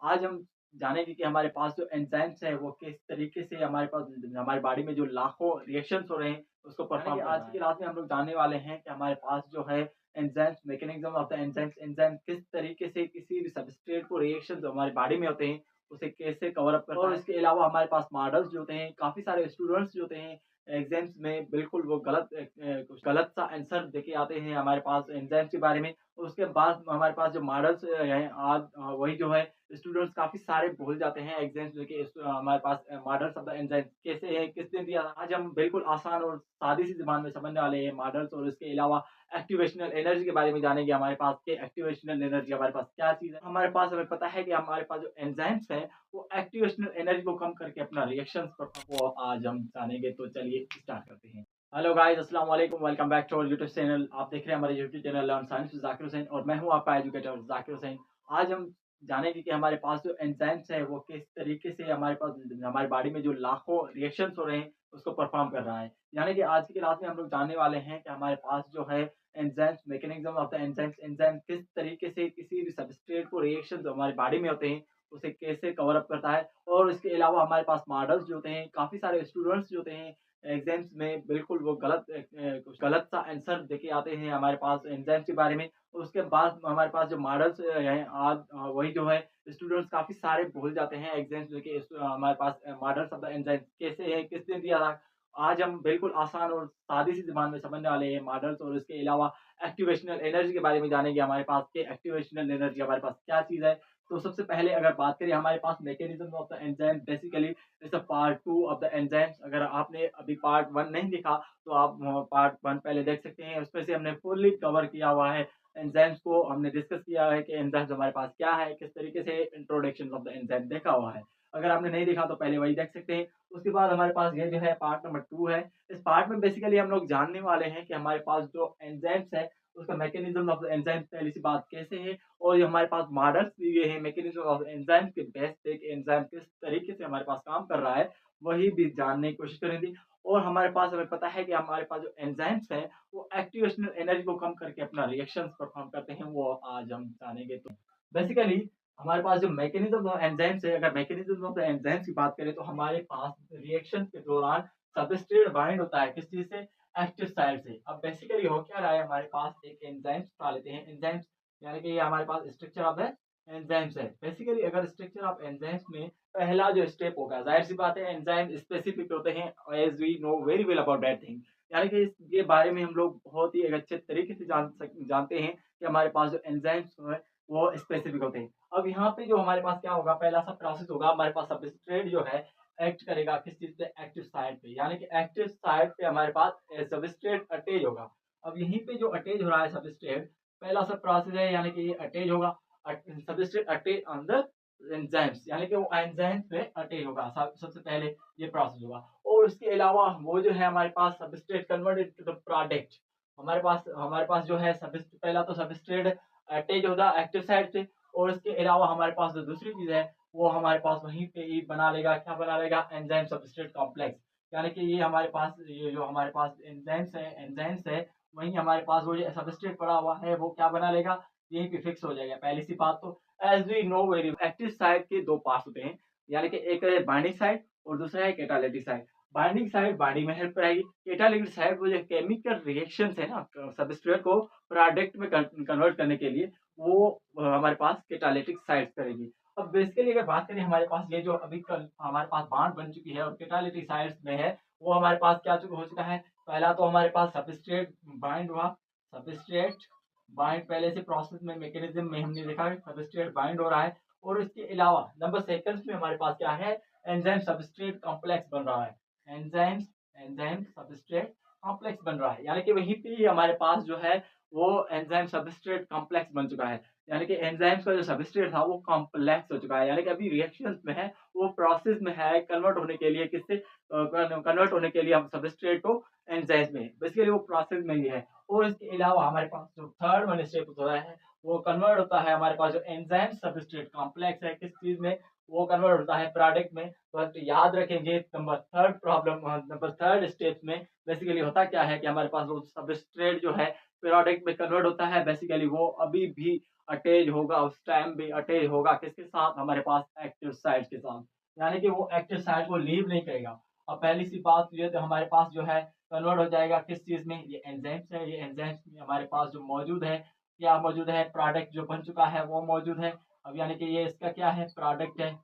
आज हम जानेंगे कि हमारे पास जो एंजाइम्स हैं वो किस तरीके से हमारे पास हमारी बॉडी में जो लाखों रिएक्शंस हो रहे हैं उसको परफॉर्म कर रहा है। आज की क्लास में हम लोग जानने वाले हैं कि हमारे पास जो है enzymes mechanism of the enzymes enzyme किस तरीके से किसी भी सबस्ट्रेट को रिएक्शन जो हमारी बॉडी में होते हैं उसे कैसे कवर अप करता है। और इसके अलावा हमारे पास मॉडल्स जो होते हैं, काफ़ी सारे स्टूडेंट्स जो होते हैं एग्ज़ाम्स में बिल्कुल वो कुछ गलत सा आंसर देके आते हैं हमारे पास एंजाइम्स के बारे में। उसके बाद हमारे पास जो मॉडल्स हैं आज वही जो है स्टूडेंट्स काफ़ी सारे भूल जाते हैं एग्ज़ाम्स में कि हमारे पास मॉडल्स ऑफ द एंजाइम कैसे है, किसने दिया था। आज हम बिल्कुल आसान और सादी-सी ज़ुबान में समझने वाले हैं मॉडल्स और इसके अलावा एक्टिवेशनल एनर्जी के बारे में जानेंगे हमारे पास कि एक्टिवेशनल एनर्जी हमारे पास क्या चीज़ है। हमारे पास हमें पता है कि हमारे पास जो एंजाइम्स हैं वो एक्टिवेशनल एनर्जी को कम करके अपना रिएक्शंस वो आज हम जानेंगे, तो चलिए स्टार्ट करते हैं। हेलो गाइस, अस्सलाम वालेकुम, welcome back to our YouTube channel. आप देख रहे हैं हमारे YouTube channel learn science with Zakir Hussain और मैं हूं आपका एजुकेटर ज़ाकिर हुसैन। आज हम जानेंगे कि हमारे पास जो एंजाइम्स है वो किस तरीके से हमारे पास हमारी बॉडी में जो लाखों रिएक्शंस हो रहे हैं उसको परफॉर्म कर रहा है। यानी कि आज की क्लास में हम लोग जानने वाले हैं कि हमारे पास जो है enzymes mechanism of the enzymes enzyme किस तरीके से किसी भी सबस्ट्रेट को रिएक्शन जो हमारी बॉडी में होते हैं उसे कैसे कवर अप करता है। और इसके अलावा हमारे पास मॉडल्स जो होते हैं, काफ़ी सारे स्टूडेंट्स जो होते हैं एग्ज़ाम्स में बिल्कुल वो कुछ गलत सा आंसर देके आते हैं हमारे पास एंजाइम्स के बारे में। उसके बाद हमारे पास जो मॉडल्स हैं आज वही जो है स्टूडेंट्स काफ़ी सारे भूल जाते हैं एग्ज़ाम्स में कि हमारे पास मॉडल्स ऑफ द एंजाइम कैसे है, किसने दिया था। आज हम बिल्कुल आसान और सादी-सी ज़ुबान में समझने वाले हैं मॉडल्स और इसके अलावा एक्टिवेशनल एनर्जी के बारे में जानेंगे हमारे पास कि एक्टिवेशनल एनर्जी हमारे पास क्या चीज़ है। तो सबसे पहले अगर बात करें हमारे पास mechanism of the enzyme basically it's a part 2 of the enzymes. अगर आपने अभी पार्ट 1 नहीं देखा तो आप पार्ट 1 पहले देख सकते हैं। उसमें से हमने फुल्ली कवर किया हुआ है एंजाइम्स को, हमने डिस्कस किया है कि एंजाइम्स हमारे पास क्या है, किस तरीके से इंट्रोडक्शन ऑफ द एंजाइम देखा हुआ है। अगर आपने नहीं देखा तो पहले वही देख सकते हैं। उसके बाद हमारे पास ये जो है पार्ट नंबर 2 है। इस पार्ट में बेसिकली हम लोग जानने वाले हैं कि हमारे पास जो एंजाइम्स है उसका मैकेनिज्म ऑफ द एंजाइम पहली सी बात कैसे है और ये हमारे पास मॉडल्स दिए हैं मैकेनिज्म ऑफ एंजाइम के बेस पे कि एंजाइम किस तरीके से हमारे पास काम कर रहा है, वही भी जानने की कोशिश करेंगे। और हमारे पास हमें पता है कि हमारे पास जो एंजाइम्स हैं वो एक्टिवेशनल एनर्जी को कम करके अपना रिएक्शंस परफॉर्म करते हैं, वो आज हम जानेंगे। तो बेसिकली हमारे पास जो मैकेनिज्म ऑफ एंजाइम्स है, अगर मैकेनिज्म ऑफ द एंजाइम्स की बात करें तो हमारे पास रिएक्शन के दौरान सबस्ट्रेट बाइंड होता है किस चीज़ से? एक्टिव साइट से। अब बेसिकली हो क्या रहा है, हमारे पास एक एंजाइम्स उठा लेते हैं। एंजाइम्स यानी कि ये हमारे पास स्ट्रक्चर ऑफ द एंजाइम्स है। बेसिकली अगर स्ट्रक्चर ऑफ एंजाइम्स में पहला जो स्टेप होगा, ज़ाहिर-सी बात है एंजाइम स्पेसिफिक होते हैं as we know very well about that thing. यानी कि इसके बारे में हम लोग बहुत ही एक अच्छे तरीके से जानते हैं कि हमारे पास जो एंजाइम्स हैं वो स्पेसिफिक होते हैं। अब यहाँ पे जो हमारे पास क्या होगा, पहला सा प्रोसेस होगा, हमारे पास सबस्ट्रेट जो है एक्ट करेगा किस चीज़ पे? एक्टिव साइट पे। यानी कि एक्टिव साइट पे हमारे पास सबस्ट्रेट अटैच होगा। अब यहीं पे जो अटैच हो रहा है सबस्ट्रेट, पहला सा प्रोसेस है यानी कि ये अटैच होगा। Substrate attach on the enzymes यानी कि वो एंजाइम्स पे अटैच होगा। सबसे पहले ये प्रोसेस होगा। और इसके अलावा वो जो है हमारे पास substrate converted to the product. हमारे पास जो है पहला तो सबस्ट्रेट अटैच होगा एक्टिव साइट से और इसके अलावा हमारे पास जो दूसरी चीज़ है वो हमारे पास वहीं पे ही बना लेगा, क्या बना लेगा? Enzyme substrate complex. यानी कि ये हमारे पास ये जो हमारे पास एंजाइम्स है वहीं हमारे पास वो जो सबस्ट्रेट पड़ा हुआ है वो क्या बना लेगा? यहीं पे फिक्स हो जाएगा। पहली सी बात तो as we know very active site के 2 पार्ट्स होते हैं, यानी कि एक है बाइंडिंग साइट और दूसरा है catalytic site. Binding site body में हेल्प कराएगी, कैटालिटिक साइट वो जो केमिकल रिएक्शंस है ना सबस्ट्रेट को प्रोडक्ट में कन्वर्ट करने के लिए वो हमारे पास कैटालिटिक साइट करेगी। अब बेसिकली अगर बात करें हमारे पास ये जो अभी कल हमारे पास बॉन्ड बन चुकी है और कैटालिटिक साइट्स में है, वो हमारे पास क्या हो चुका है? पहला तो हमारे पास सबस्ट्रेट बाइंड हुआ, सबस्ट्रेट बाइंड पहले से प्रोसेस में मैकेनिज्म में हमने देखा है सबस्ट्रेट बाइंड हो रहा है। और इसके अलावा नंबर सेकंड्स में हमारे पास क्या है? एंजाइम सबस्ट्रेट कॉम्प्लेक्स बन रहा है। एंजाइम्स एंजाइम सबस्ट्रेट कॉम्प्लेक्स बन रहा है, यानी कि वहीं पे ही हमारे पास जो है वो एंजाइम सबस्ट्रेट कॉम्प्लेक्स बन चुका है। यानी कि एंजाइम्स का जो सबस्ट्रेट था वो कॉम्प्लेक्स हो चुका है, यानी कि अभी रिएक्शंस में है, वो प्रोसेस में है कन्वर्ट होने के लिए किससे कन्वर्ट होने के लिए हम सबस्ट्रेट को एंजाइम्स में बेसिकली वो प्रोसेस में ही है। और इसके अलावा हमारे पास जो थर्ड वन स्टेप होता है वो कन्वर्ट होता है हमारे पास जो एंजाइम सबस्ट्रेट कॉम्प्लेक्स है किस चीज में? वो कन्वर्ट होता है प्रोडक्ट में। तो याद रखेंगे नंबर थर्ड स्टेप में बेसिकली होता क्या है कि हमारे पास वो सबस्ट्रेट जो है प्रोडक्ट में कन्वर्ट होता है। बेसिकली वो अभी भी अटैच होगा, उस टाइम भी अटैच होगा किसके साथ? हमारे पास एक्टिव साइट के साथ। यानी कि वो एक्टिव साइट को लीव नहीं करेगा। अब पहली सी बात ये तो हमारे पास जो है कन्वर्ट हो जाएगा किस चीज़ में? ये एंजाइम्स है, ये एंजाइम्स में हमारे पास जो मौजूद है, क्या मौजूद है? प्रोडक्ट जो बन चुका है वो मौजूद है। अब यानी कि ये इसका क्या है? प्रोडक्ट है।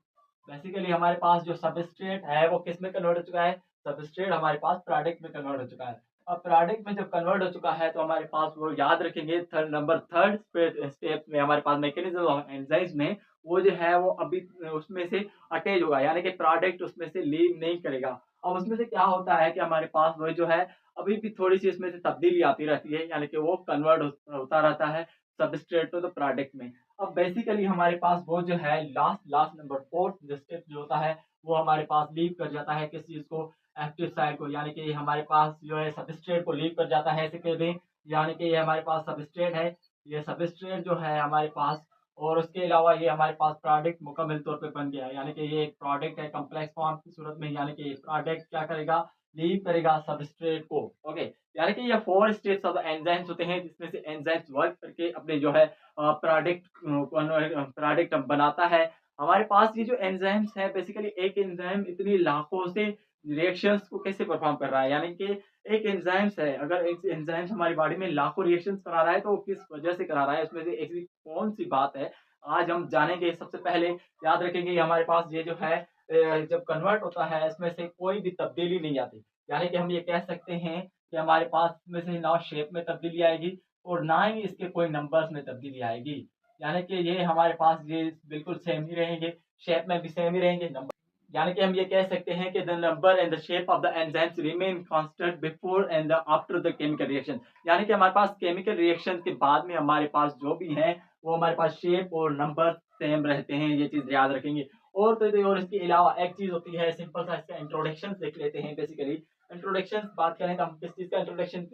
बेसिकली हमारे पास जो सबस्ट्रेट है वो किस में कन्वर्ट हो चुका है? सबस्ट्रेट हमारे पास प्रोडक्ट में कन्वर्ट हो चुका है। अब प्रोडक्ट में जब कन्वर्ट हो चुका है तो हमारे पास वो याद रखेंगे थर्ड स्टेप में हमारे पास मैकेनिज्म ऑफ एंजाइम्स में वो जो है वो अभी उसमें से अटैच होगा, यानी कि प्रोडक्ट उसमें से लीव नहीं करेगा। अब उसमें से क्या होता है कि हमारे पास वो जो है अभी भी थोड़ी-सी इसमें से तब्दीली आती रहती है, यानी कि वो कन्वर्ट होता रहता है सबस्ट्रेट टू द प्रोडक्ट में। अब बेसिकली हमारे पास वो जो है लास्ट लास्ट नंबर 4th जो स्टेप जो होता है, वो हमारे पास लीव कर जाता है किस चीज़ को? एक्टिव साइट को, यानी कि हमारे पास जो है सबस्ट्रेट को लीव कर जाता है ऐसे कह दें, यानी कि ये हमारे पास सबस्ट्रेट है, ये सबस्ट्रेट जो है हमारे पास और उसके अलावा ये हमारे पास प्रोडक्ट मुकम्मल तौर पे बन गया है, यानी कि ये एक प्रोडक्ट है कॉम्प्लेक्स फॉर्म की सूरत में, यानी कि ये प्रोडक्ट क्या करेगा? लीव करेगा सबस्ट्रेट को। ओके, यानी कि ये 4 स्टेप्स ऑफ एंजाइम्स होते हैं जिसमें से एंजाइम्स वर्क करके अपने जो है प्रोडक्ट बनाता है। हमारे पास ये जो एंजाइम्स है बेसिकली एक एंजाइम इतनी लाखों से रिएक्शंस को कैसे परफॉर्म कर रहा है, यानी कि एक एंजाइम्स है, अगर एक एंजाइम्स हमारी बॉडी में लाखों रिएक्शंस करा रहा है तो वो किस वजह से करा रहा है, उसमें से ऐसी कौन सी बात है आज हम जानेंगे। सबसे पहले याद रखेंगे ये हमारे पास ये जो है जब कन्वर्ट होता है इसमें से कोई भी तब्दीली नहीं आती, यानी कि हम ये कह सकते हैं कि हमारे पास इसमें से ना शेप में तब्दीली आएगी और ना ही इसके कोई नंबर्स में तब्दीली आएगी, यानी कि ये हमारे पास ये बिल्कुल सेम ही रहेंगे, शेप में भी सेम ही रहेंगे, नंबर यानी कि हम ये कह सकते हैं कि the number and the shape of the enzymes remain constant before and after the chemical reaction, यानी कि हमारे पास केमिकल रिएक्शन के बाद में हमारे पास जो भी है वो हमारे पास शेप और नंबर सेम रहते हैं, ये चीज याद रखेंगे। और इसके अलावा एक चीज होती है, सिंपल सा इसका इंट्रोडक्शन देख लेते हैं। बेसिकली इंट्रोडक्शन बात करें तो हम किस चीज का इंट्रोडक्शन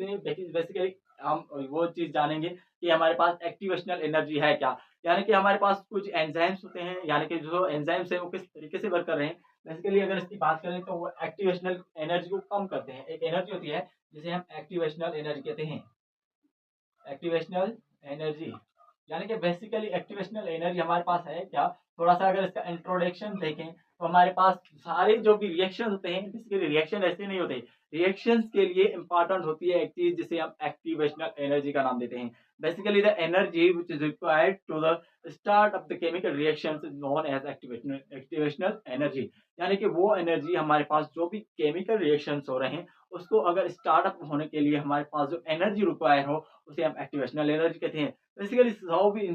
बेसिकली हम वो चीज जानेंगे कि हमारे पास एक्टिवेशनल एनर्जी है क्या, यानी कि हमारे पास कुछ एंजाइम्स होते हैं, यानी कि जो एंजाइम्स है वो किस तरीके से वर्क कर रहे हैं। बेसिकली अगर इसकी बात करें तो वो एक्टिवेशनल एनर्जी को कम करते हैं। एक एनर्जी होती है जिसे हम एक्टिवेशनल एनर्जी कहते हैं, एक्टिवेशनल एनर्जी, यानी कि बेसिकली एक्टिवेशनल एनर्जी हमारे पास है क्या? थोड़ा सा अगर इसका इंट्रोडक्शन देखें तो हमारे पास सारे जो भी रिएक्शन होते हैं, बेसिकली रिएक्शन ऐसे नहीं होते, रिएक्शंस के लिए इंपॉर्टेंट होती है एक चीज जिसे हम एक्टिवेशनल एनर्जी का नाम देते हैं। Basically the energy which is required to the start of the chemical reactions is known as activational energy, यानी कि वो एनर्जी हमारे पास जो भी केमिकल रिएक्शंस हो रहे हैं उसको अगर स्टार्टअप होने के लिए हमारे पास जो एनर्जी रिक्वायर हो उसे हम एक्टिवेशनल एनर्जी कहते हैं। बेसिकली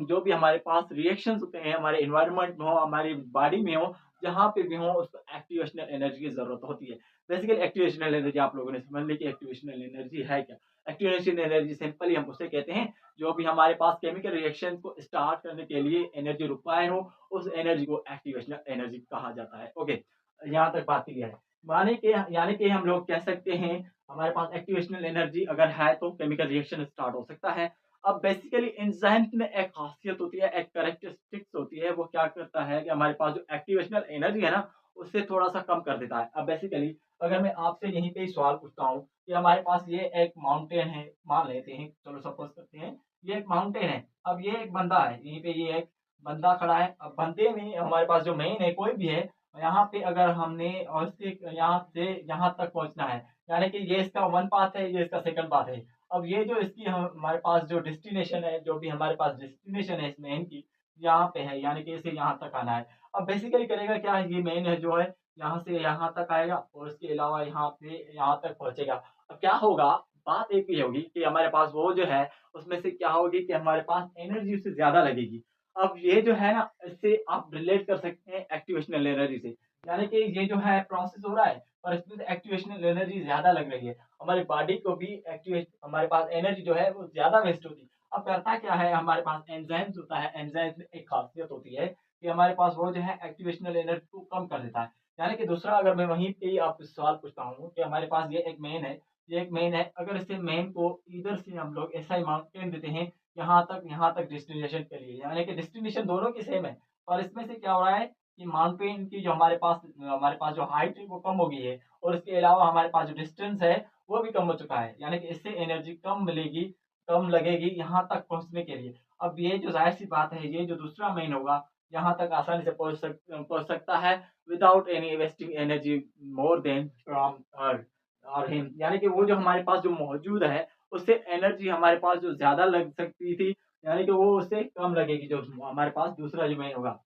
जो भी हमारे पास रिएक्शंस होते हैं हमारे एनवायरनमेंट में हो, हमारी बॉडी में हो, जहाँ पे भी हो उसको एक्टिवेशनल एनर्जी की जरूरत होती है। बेसिकली एक्टिवेशनल एनर्जी आप लोगों ने समझ ली कि एक्टिवेशनल एनर्जी है क्या। एक्टिवेशन एनर्जी सिंपली हम उसे कहते हैं जो भी हमारे पास केमिकल रिएक्शन को स्टार्ट करने के लिए एनर्जी रिक्वायर हो उस एनर्जी को एक्टिवेशनल एनर्जी कहा जाता है। ओके, यहाँ तक बात क्लियर है। माने कि यानी कि हम लोग कह सकते हैं हमारे पास एक्टिवेशनल एनर्जी अगर है तो केमिकल रिएक्शन स्टार्ट हो सकता है। अब बेसिकली एंजाइम्स में एक खासियत होती है, एक कैरेक्टरिस्टिक्स होती है, वो क्या करता है कि हमारे पास जो एक्टिवेशनल एनर्जी है ना उससे थोड़ा सा कम कर देता है। अब बेसिकली अगर मैं आपसे यहीं पे ही सवाल पूछता हूँ कि हमारे पास ये एक माउंटेन है, मान लेते हैं, चलो सपोज करते हैं ये एक माउंटेन है। अब ये एक बंदा है, यहीं पे ये एक बंदा खड़ा है। अब बंदे में हमारे पास जो मेन है कोई भी है, यहाँ पे अगर हमने और यहाँ से यहाँ तक पहुँचना है, यानी कि ये इसका वन पाथ है, ये इसका सेकंड पाथ है। अब ये जो इसकी हमारे पास जो डेस्टिनेशन है, जो भी हमारे पास डेस्टिनेशन है इस मेन की, यहाँ पे है, यानी कि इसे यहाँ तक आना है। अब बेसिकली करेगा क्या, ये मेन है जो है यहाँ से यहाँ तक आएगा और इसके अलावा यहाँ पे यहाँ तक पहुंचेगा। अब क्या होगा, बात एक ही होगी कि हमारे पास वो जो है उसमें से क्या होगी कि हमारे पास एनर्जी उससे ज्यादा लगेगी। अब ये जो है ना इससे आप रिलेट कर सकते हैं एक्टिवेशनल एनर्जी से, यानी कि ये जो है प्रोसेस हो रहा है और इसमें से एक्टिवेशनल एनर्जी ज्यादा लग रही है, हमारी बॉडी को भी एक्टिवेट हमारे पास एनर्जी जो है वो ज्यादा वेस्ट होती है। अब करता क्या है, हमारे पास एंजाइम्स होता है, एंजाइम्स में एक खासियत होती है कि हमारे पास वो जो है एक्टिवेशनल एनर्जी को कम कर देता है। यानी कि दूसरा अगर मैं वहीं पे ही आपसे सवाल पूछता हूँ कि हमारे पास ये एक मेन है, ये एक मेन है, अगर इसे मेन को इधर से हम लोग ऐसा माउंटेन देते हैं यहाँ तक डेस्टिनेशन के लिए, यानी कि डेस्टिनेशन दोनों की सेम है, और इसमें से क्या हो रहा है कि माउंटेन की जो हमारे पास जो हाइट है वो कम हो गई है और इसके अलावा हमारे पास जो डिस्टेंस है वो भी कम हो चुका है, यानी कि इससे एनर्जी कम मिलेगी, कम लगेगी यहाँ तक पहुँचने के लिए। अब ये जो ज़ाहिर-सी बात है, ये जो दूसरा मेन होगा, यहाँ तक आसानी से पहुँच सकता है without any wasting energy more than from earth और हिम, यानी कि वो जो हमारे पास जो मौजूद है, उससे एनर्जी हमारे पास जो ज़्यादा लग सकती थी, यानी कि वो उससे कम लगेगी, जो हमारे पास दूसरा जो मेन होगा।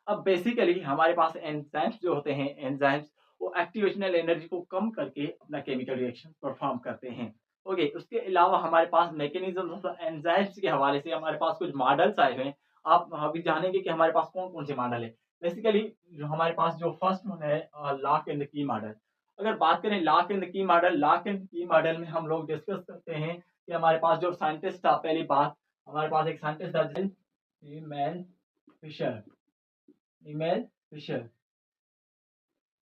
अब बेसिकली हमारे पास एंजाइम्स जो होते हैं, एंजाइम्स वो एक्टिवेशनल एनर्जी को कम करके अपना केमिकल रिएक्शन परफॉर्म करते हैं। ओके, उसके अलावा हमारे पास मैकेनिज्म ऑफ एंजाइम्स के हवाले से हमारे पास कुछ मॉडल्स आए हुए हैं। आप अभी जानेंगे कि हमारे पास कौन-कौन से मॉडल है। बेसिकली जो हमारे पास जो फर्स्ट वन है लॉक एंड की मॉडल। अगर बात करें lock and key model, lock and key model में हम लोग डिस्कस करते हैं कि हमारे पास जो साइंटिस्ट था, पहली बात हमारे पास एक साइंटिस्ट था ईमेल फिशर। ईमेल फिशर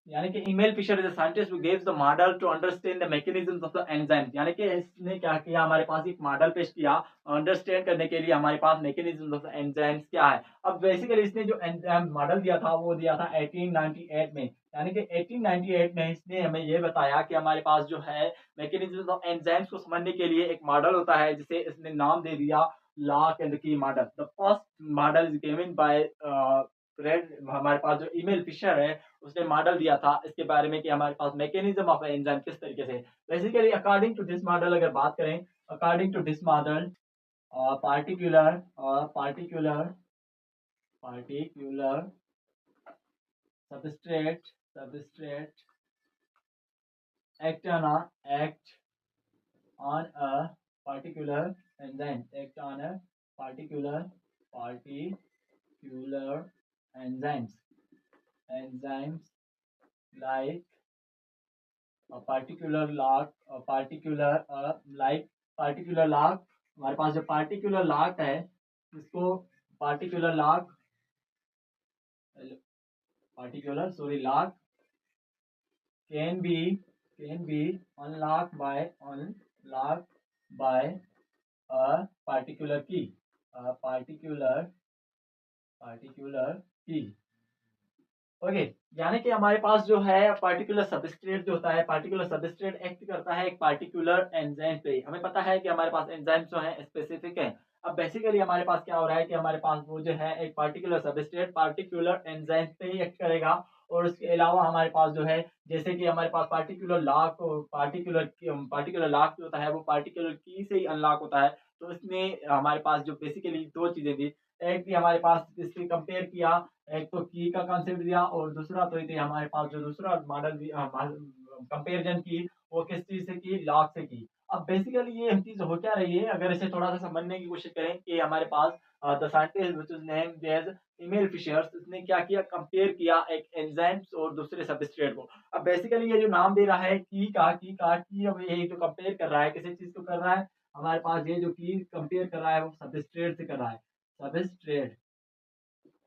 यानी कि Emil Fischer is a scientist who gives the model to understand the mechanisms of the enzymes, यानी कि इसने क्या किया, हमारे पास एक मॉडल पेश किया अंडरस्टैंड करने के लिए हमारे पास मैकेनिज्म्स ऑफ एंजाइम्स क्या है। अब बेसिकली इसने जो एंजाइम मॉडल दिया था वो दिया था 1898 में, यानी कि 1898 में इसने हमें ये बताया कि हमारे पास जो है मैकेनिज्म्स ऑफ एंजाइम्स को समझने के लिए एक मॉडल होता है जिसे इसने नाम दे दिया lock and key model. The first model is given by Fred, हमारे पास जो ईमेल फिशर है उसने मॉडल दिया था इसके बारे में कि हमारे पास मैकेनिज्म ऑफ एंजाइम किस तरीके से। Basically according to this model अगर बात करें, according to this model particular particular particular substrate act on a particular enzyme, act on a particular enzymes like a particular lock, हमारे पास जो particular lock है इसको particular lock can be unlocked by a particular key, key। Okay, यानी कि हमारे पास जो है पार्टिकुलर सबस्ट्रेट जो होता है, पार्टिकुलर सबस्ट्रेट एक्ट करता है एक पार्टिकुलर एंजाइम पे। हमें पता है कि हमारे पास एंजाइम्स जो है स्पेसिफिक है। अब बेसिकली हमारे पास क्या हो रहा है कि हमारे पास वो जो है एक पार्टिकुलर सबस्ट्रेट पार्टिकुलर एंजाइम पे ही एक्ट करेगा, और उसके अलावा हमारे पास जो है जैसे कि हमारे पास पार्टिकुलर लॉक जो होता है वो पार्टिकुलर की से ही अनलॉक होता है। तो इसमें हमारे पास जो बेसिकली दो चीजें थी, एक थी हमारे पास जिससे कंपेयर किया, एक तो की का कंसेप्ट दिया, और दूसरा तो ये हमारे पास जो दूसरा मॉडल कंपेरिजन की वो किस चीज से की, लॉग से की। अब बेसिकली ये चीज हो क्या रही है, अगर इसे थोड़ा सा समझने की कोशिश करें कि हमारे पास the scientist which is named as Emil Fischers, इसने क्या किया, कंपेयर किया एक एंजाइम्स और दूसरे सबस्ट्रेट को। अब बेसिकली ये जो नाम दे रहा है की, अब ये जो कंपेयर कर रहा है किसी चीज को कर रहा है, हमारे पास ये जो की कंपेयर कर रहा है वो सबस्ट्रेट से कर रहा है, सबस्ट्रेट।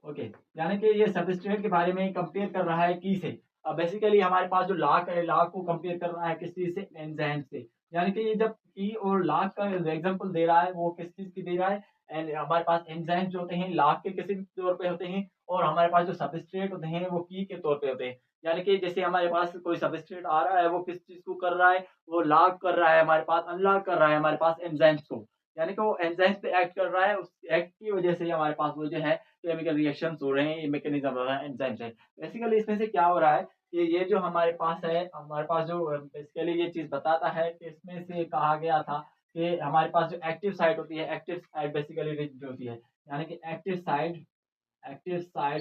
ओके, यानी कि ये सबस्ट्रेट के बारे में कंपेयर कर रहा है की से। अब बेसिकली हमारे पास जो लाक है, लाक को कंपेयर कर रहा है किस चीज से, एंजाइम से। यानी कि ये जब की और लाक का एग्जांपल दे रहा है वो किस चीज की दे रहा है, एंड हमारे पास एंजाइम जो होते हैं लाक के किसी तौर पे होते हैं, और हमारे पास जो सबस्ट्रेट होते हैं वो की के तौर पे होते हैं। यानी कि जैसे हमारे पास कोई सबस्ट्रेट आ रहा है वो किस चीज को कर रहा है, वो लॉक कर रहा है हमारे पास, अनलॉक कर रहा है हमारे पास एंजाइम्स को। यानी कि वो एंजाइम्स पे एक्ट कर रहा है, उस एक्ट की वजह से हमारे पास वो जो है केमिकल रिएक्शंस हो रहे हैं, ये मैकेनिज्म हो रहा है एंजाइम से। बेसिकली इसमें से क्या हो रहा है कि ये जो हमारे पास है, हमारे पास जो बेसिकली ये चीज बताता है कि इसमें से कहा गया था कि हमारे पास जो एक्टिव साइट होती है, एक्टिव साइट बेसिकली रिज होती है। यानी कि एक्टिव साइट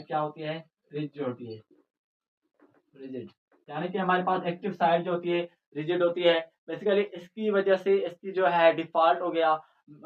क्या होती है, रिज होती है, रिजिड। यानी कि हमारे पास एक्टिव साइट जो होती है रिजिड होती है। बेसिकली इसकी वजह से इसकी जो है डिफॉल्ट हो गया।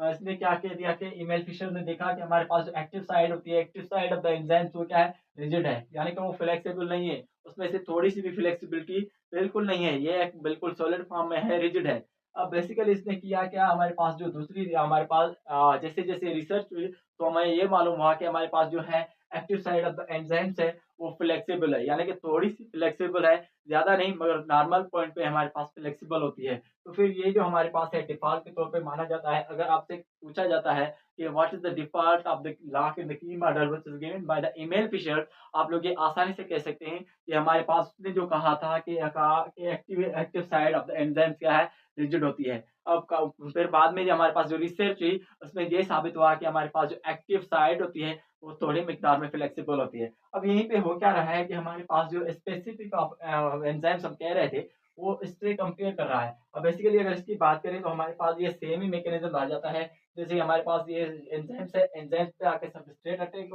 इसने क्या कह दिया कि ईमेल फिशर ने देखा कि हमारे पास जो एक्टिव साइड होती है, active side of the enzymes वो क्या है, रिजिड है, यानी कि वो फ्लेक्सिबल नहीं है, उसमें से थोड़ी सी भी फ्लेक्सिबिलिटी बिल्कुल नहीं है, ये एक बिल्कुल सॉलिड फॉर्म में है, रिजिड है। अब बेसिकली इसने किया क्या, हमारे पास जो दूसरी हमारे पास जैसे जैसे रिसर्च हुई तो हमें ये मालूम हुआ कि हमारे पास जो है active side of the enzymes है वो फ्लेक्सिबल है, यानी कि थोड़ी सी फ्लेक्सिबल है, ज्यादा नहीं, मगर नॉर्मल पॉइंट पे हमारे पास फ्लेक्सिबल होती है। तो फिर ये जो हमारे पास है डिफॉल्ट के तौर पे माना जाता है। अगर आपसे पूछा जाता है कि what is the default of the lock in the key model which is given by the Emil Fischer, आप लोग ये आसानी से कह सकते हैं कि हमारे पास उसने जो कहा था कि active active side of the enzymes क्या है, रिजिड होती है। फिर बाद में जो हमारे पास जो रिसर्च हुई उसमें ये साबित हुआ कि हमारे पास जो एक्टिव साइड होती है वो थोड़ी मिकदार में फ्लेक्सिबल होती है। अब यहीं पे हो क्या रहा है कि हमारे पास जो स्पेसिफिक ऑफ एंजाइम्स हम कह रहे थे वो इससे कंपेयर कर रहा है। अब बेसिकली अगर इसकी बात करें तो हमारे पास ये सेम ही मैकेनिज्म आ जाता है। जैसे हमारे पास ये एंजाइम्स है, एंजाइम्स पे आके सबस्ट्रेट अटैच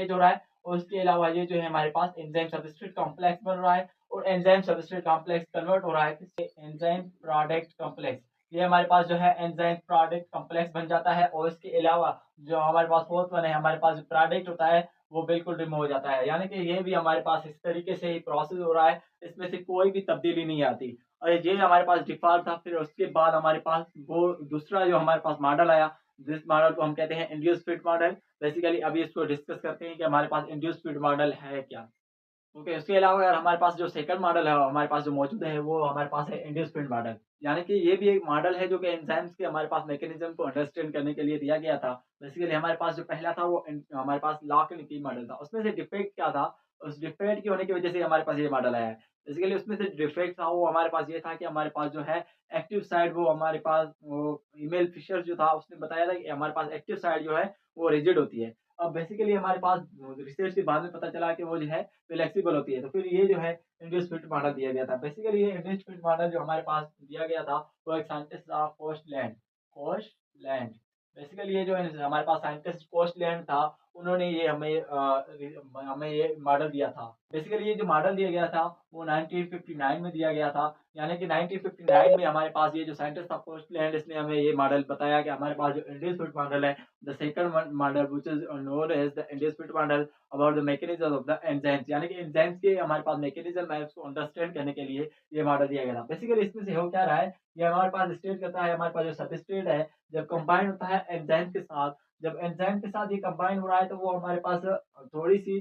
हो रहा है, और उसके अलावा ये जो है हमारे पास एंजाइम सबस्ट्रेट कॉम्प्लेक्स बन रहा है, और एंजाइम सबस्ट्रेट कॉम्प्लेक्स कन्वर्ट हो रहा है किससे, एंजाइम प्रोडक्ट कॉम्प्लेक्स। ये हमारे पास जो है एंजाइम प्रोडक्ट कॉम्प्लेक्स बन जाता है, और इसके अलावा जो हमारे पास फोर्थ वन है, हमारे पास जो प्रोडक्ट होता है वो बिल्कुल रिमूव हो जाता है। यानी कि ये भी हमारे पास इस तरीके से ही प्रोसेस हो रहा है, इसमें से कोई भी तब्दीली नहीं आती। और ये हमारे पास डिफॉल्ट था। फिर उसके बाद हमारे पास वो दूसरा जो हमारे पास मॉडल आया, जिस मॉडल को हम कहते हैं इंड्यूस फिट मॉडल। बेसिकली अभी इसको डिस्कस करते हैं कि हमारे पास इंड्यूस फिट मॉडल है क्या। ओके, उसके अलावा अगर हमारे पास जो सेकंड मॉडल है हमारे पास जो मौजूद है वो हमारे पास है इंड्यूस फील्ड मॉडल। यानी कि ये भी एक मॉडल है जो कि एंजाइम्स के हमारे पास मैकेनिज्म को अंडरस्टैंड करने के लिए दिया गया था। बेसिकली हमारे पास जो पहला था वो हमारे पास लॉक एंड की मॉडल था। उसमें से डिफेक्ट क्या था, उस डिफेक्ट की होने की वजह से हमारे पास ये मॉडल आया है। बेसिकली उसमें से डिफेक्ट था वो हमारे पास ये था कि हमारे पास जो है एक्टिव साइड, वो हमारे पास वो ईमेल फिशर जो था उसने बताया था कि हमारे पास एक्टिव साइड जो है वो रिजिड होती है। अब बेसिकली हमारे पास रिसर्च के बाद में पता चला कि वो जो है फ्लेक्सिबल होती है। तो फिर ये जो है इंड्यूस फिट मॉडल दिया गया था। बेसिकली ये इंड्यूस फिट मॉडल जो हमारे पास दिया गया था वो एक साइंटिस्ट था कोस्टलैंड। बेसिकली ये जो है हमारे पास साइंटिस्ट कोस्टलैंड था, उन्होंने ये हमें ये मॉडल दिया था। बेसिकली ये जो मॉडल दिया गया था वो 1959 में दिया गया था। यानी कि 1959 में हमारे पास ये जो साइंटिस्ट था कोस्टलैंड, इसने हमें ये मॉडल बताया कि हमारे पास जो इंड्यूस फिट मॉडल है, the second model which is known as the induced fit model about the mechanism of the enzymes, यानी कि एंजाइम्स के हमारे पास मैकेनिज्म है उसको अंडरस्टैंड करने के लिए ये मॉडल दिया गया था। बेसिकली इसमें से हो क्या रहा है, ये हमारे पास स्टेट करता है हमारे पास जो सबस्ट्रेट है जब कंबाइन होता है एंजाइम के साथ, जब एंजाइम के साथ ये कंबाइन हो रहा है तो वो हमारे पास थोड़ी सी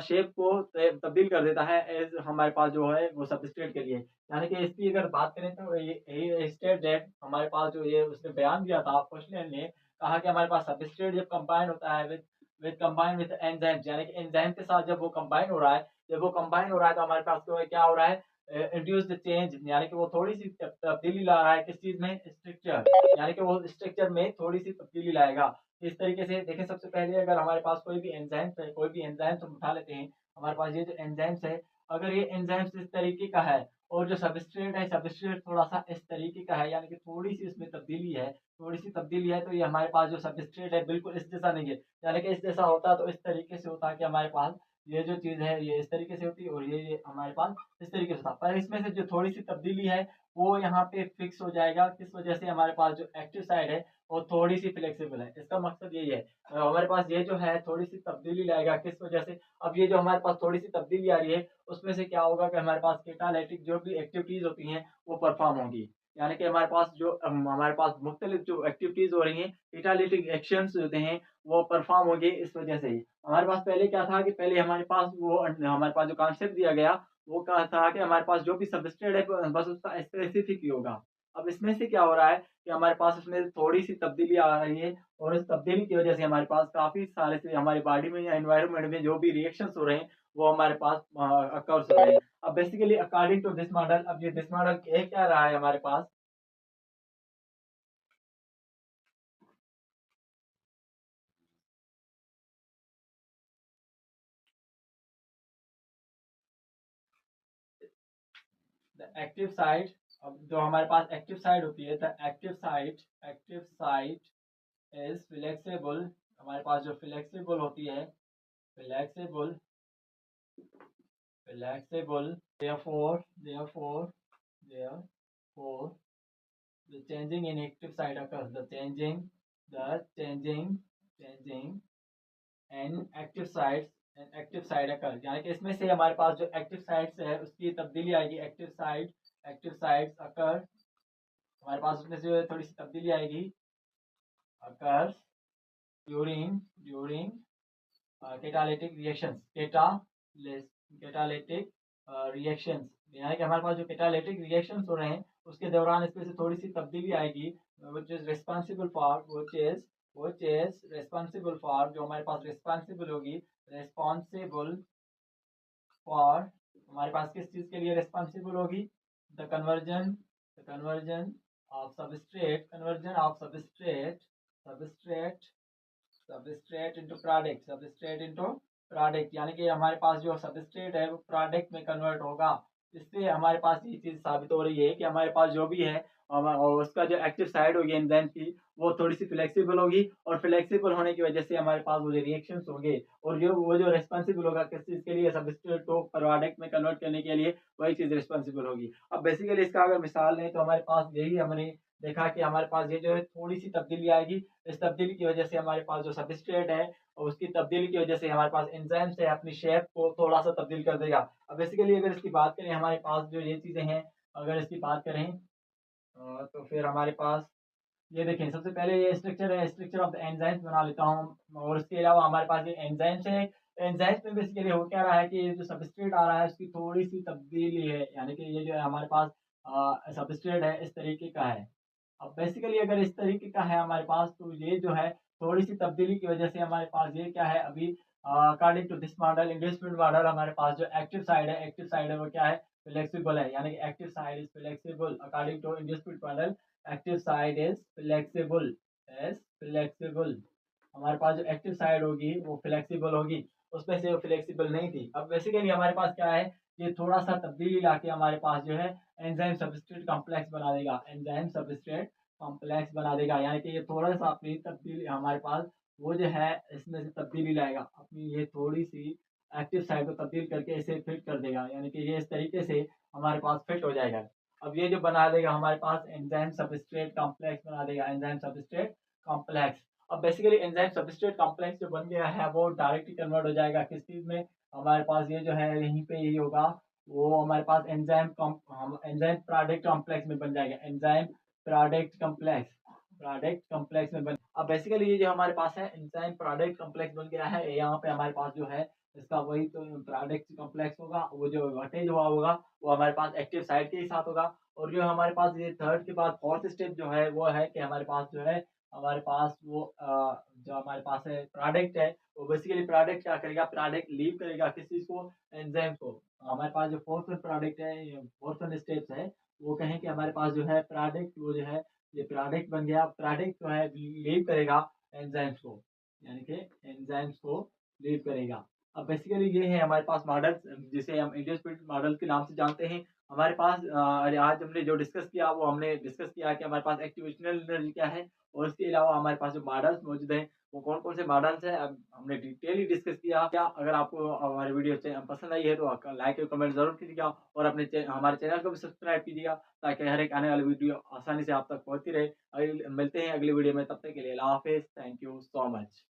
शेप को तब्दील कर देता है एज हमारे पास जो है वो सबस्ट्रेट के लिए। यानी कि इसकी अगर बात करें तो ये स्टेट दैट हमारे पास जो ये उसने बयान दिया था क्वेश्चन ने, कहा कि हमारे पास सबस्ट्रेट जब कंबाइन होता है विद कंबाइन विद एंजाइम, यानी कि एंजाइम के साथ जब वो कंबाइन हो रहा है, जब वो कंबाइन हो रहा है तो हमारे पास जो है क्या हो रहा है, इंड्यूस द चेंज, यानी कि वो थोड़ी सी तब्दीली ला रहा है किस चीज में, स्ट्रक्चर, यानी कि वो स्ट्रक्चर में थोड़ी सी तब्दीली लाएगा। इस तरीके से देखें, सबसे पहले अगर हमारे पास कोई भी एंजाइम्स है, कोई भी एंजाइम्स हम उठा लेते हैं, हमारे पास ये जो एंजाइम्स है, अगर ये एंजाइम्स इस तरीके का है और जो सबस्ट्रेट है सबस्ट्रेट थोड़ा सा इस तरीके का है, यानी कि थोड़ी सी इसमें तब्दीली है, थोड़ी सी तब्दीली है, तो ये हमारे पास जो सबस्ट्रेट है बिल्कुल इस जैसा नहीं है। यानी कि इस जैसा होता तो इस तरीके से होता कि हमारे पास ये जो चीज़ है ये इस तरीके से होती और ये हमारे पास इस तरीके से था। पर इसमें से जो थोड़ी सी तब्दीली है वो यहाँ पे फिक्स हो जाएगा, किस वजह से, हमारे पास जो एक्टिव साइड है वो थोड़ी सी फ्लेक्सिबल है। इसका मकसद यही है। हमारे पास ये जो है थोड़ी सी तब्दीली लाएगा किस वजह से, अब ये जो हमारे पास थोड़ी सी तब्दीली आ रही है उसमें से क्या होगा कि हमारे पास कैटालिटिक जो भी एक्टिविटीज होती हैं वो परफॉर्म होंगी। यानी कि हमारे पास जो हमारे पास मुख्तलिफ जो एक्टिविटीज हो रही हैं, कैटालिटिक एक्शंस होते हैं वो परफॉर्म होंगे इस वजह से ही। हमारे पास पहले क्या था कि पहले हमारे पास वो हमारे पास जो कॉन्सेप्ट दिया गया वो कहा था कि हमारे पास जो भी सबस्ट्रेट है बस उसका स्पेसिफिक ही होगा। अब इसमें से क्या हो रहा है कि हमारे पास इसमें थोड़ी सी तब्दीली आ रही है, और इस तब्दीली की वजह से हमारे पास काफ़ी सारे से हमारी बॉडी में या एनवायरनमेंट में जो भी रिएक्शंस हो रहे हैं वो हमारे पास अकर्स हो रहे हैं। अब basically according to this model, अब ये दिस मॉडल कह क्या रहा है हमारे पास, द एक्टिव साइट, अब जो हमारे पास एक्टिव साइट होती है, the active site is flexible, हमारे पास जो फ्लेक्सिबल होती है, flexible flexible therefore the changing in active site occurs, the changing and active side occurs, यानी कि इसमें से हमारे पास जो एक्टिव साइट्स है उसकी तब्दीली आएगी, एक्टिव साइट्स occur, हमारे पास उसमें से थोड़ी सी तब्दीली आएगी, occurs during catalytic reactions, catalytic reactions, यानी कि हमारे पास जो कैटालिटिक रिएक्शंस हो रहे हैं उसके दौरान इसमें से थोड़ी सी तब्दीली आएगी, which is responsible for, which is responsible for, जो हमारे पास रिस्पांसिबल होगी, रिस्पांसिबल फॉर, हमारे पास किस चीज के लिए रिस्पांसिबल होगी, the conversion of substrate, substrate into product, यानी कि हमारे पास जो सबस्ट्रेट है वो प्रोडक्ट में कन्वर्ट होगा। इससे हमारे पास ये चीज साबित हो रही है कि हमारे पास जो भी है और उसका जो एक्टिव साइड होगी एंजाइम की वो थोड़ी सी फ्लेक्सिबल होगी, और फ्लेक्सिबल होने की वजह से हमारे पास वो जो रिएक्शंस होंगे और वो जो रिस्पॉन्सिबल होगा किस चीज के लिए, सबस्ट्रेट को प्रोडक्ट में कन्वर्ट करने के लिए, वही चीज रिस्पॉन्सिबल होगी। अब बेसिकली इसका अगर मिसाल लें तो हमारे पास यही हमने देखा कि हमारे पास ये जो है थोड़ी सी तब्दीली आएगी। इस तब्दीली की वजह से हमारे पास जो सबस्ट्रेट है और उसकी तब्दीली की वजह से हमारे पास एंजाइम से अपनी शेप को थोड़ा सा तब्दील कर देगा। अब बेसिकली अगर इसकी बात करें हमारे पास जो ये चीजें हैं, अगर इसकी बात करें तो फिर हमारे पास ये देखें, सबसे पहले ये स्ट्रक्चर है, स्ट्रक्चर ऑफ द एंजाइम्स बना लेता हूँ, और इसके अलावा हमारे पास ये एंजाइम्स है। एंजाइम्स में बेसिकली हो क्या रहा है कि ये जो सबस्ट्रेट आ रहा है उसकी थोड़ी सी तब्दीली है, यानी कि ये जो है हमारे पास सबस्ट्रेट है इस तरीके का है। अब बेसिकली अगर इस तरीके का है हमारे पास, तो ये जो है थोड़ी सी तब्दीली की वजह से हमारे पास ये क्या है, अभी according to this model, inducement model, हमारे पास जो एक्टिव साइड है वो क्या है, फ्लेक्सिबल है, यानी कि active side is flexible according to inducement model. Active side is flexible, हमारे पास जो एक्टिव साइड होगी वो फ्लेक्सिबल होगी, उसमें से वो फ्लेक्सिबल नहीं थी। अब बेसिकली हमारे पास क्या है, ये थोड़ा सा तब्दीली लाके हमारे पास जो है एंजाइम सबस्ट्रेट कॉम्प्लेक्स बना देगा, एंजाइम सबस्ट्रेट कॉम्प्लेक्स बना देगा, यानी कि ये थोड़ा सा अपनी तब्दीली हमारे पास वो जो है इसमें से तब्दीली लाएगा, अपनी ये थोड़ी सी एक्टिव साइड को तब्दील करके इसे फिट कर देगा, यानी कि ये इस तरीके से हमारे पास फिट हो जाएगा। अब ये जो बना देगा हमारे पास एंजाइम सबस्ट्रेट कॉम्प्लेक्स बना देगा, एंजाइम सबस्ट्रेट कॉम्प्लेक्स। अब बेसिकली एंजाइम सबस्ट्रेट कॉम्प्लेक्स जो बन गया है वो डायरेक्टली कन्वर्ट हो जाएगा किस चीज में, हमारे पास ये जो है यहीं पे यही होगा, वो हमारे पास एंजाइम प्रोडक्ट कॉम्प्लेक्स में बन जाएगा, एंजाइम प्रोडक्ट कॉम्प्लेक्स में बन। अब बेसिकली ये जो हमारे पास है एंजाइम प्रोडक्ट कॉम्प्लेक्स बन गया है, यहाँ पे हमारे पास जो है इसका वही तो प्रोडक्ट कॉम्प्लेक्स होगा, वो जो अटैच हुआ होगा वो हमारे पास एक्टिव साइड के ही साथ होगा। और जो हमारे पास ये थर्ड के बाद फोर्थ स्टेप जो है वो है कि हमारे पास जो है हमारे पास वो जो हमारे पास है प्रोडक्ट है, वो बेसिकली प्रोडक्ट क्या करेगा, प्रोडक्ट लीव करेगा किस चीज को, एंजाइम को। हमारे पास जो फोर्थ प्रोडक्ट है, फोर्थ स्टेप्स है, वो कहें कि हमारे पास जो है प्रोडक्ट वो जो है ये प्रोडक्ट बन गया, प्रोडक्ट जो है लीव करेगा एंजाइम्स को, यानी कि एंजाइम्स को लीव करेगा। अब बेसिकली ये है हमारे पास मॉडल जिसे हम इंडियन मॉडल के नाम से जानते हैं। हमारे पास आज हमने जो डिस्कस किया वो हमने डिस्कस किया कि हमारे पास एक्टिवेशनल एनर्जी क्या है, और इसके अलावा हमारे पास जो मॉडल्स मौजूद हैं वो कौन कौन से मॉडल्स हैं, अब हमने डिटेली डिस्कस किया। क्या अगर आपको हमारी वीडियो पसंद आई है तो लाइक और कमेंट जरूर कीजिएगा, और हमारे चैनल को भी सब्सक्राइब कीजिएगा, ताकि हर एक आने वाली वीडियो आसानी से आप तक पहुंचती रहे। मिलते हैं अगली वीडियो में, तब तक के लिए अल्लाह हाफिज, थैंक यू सो मच।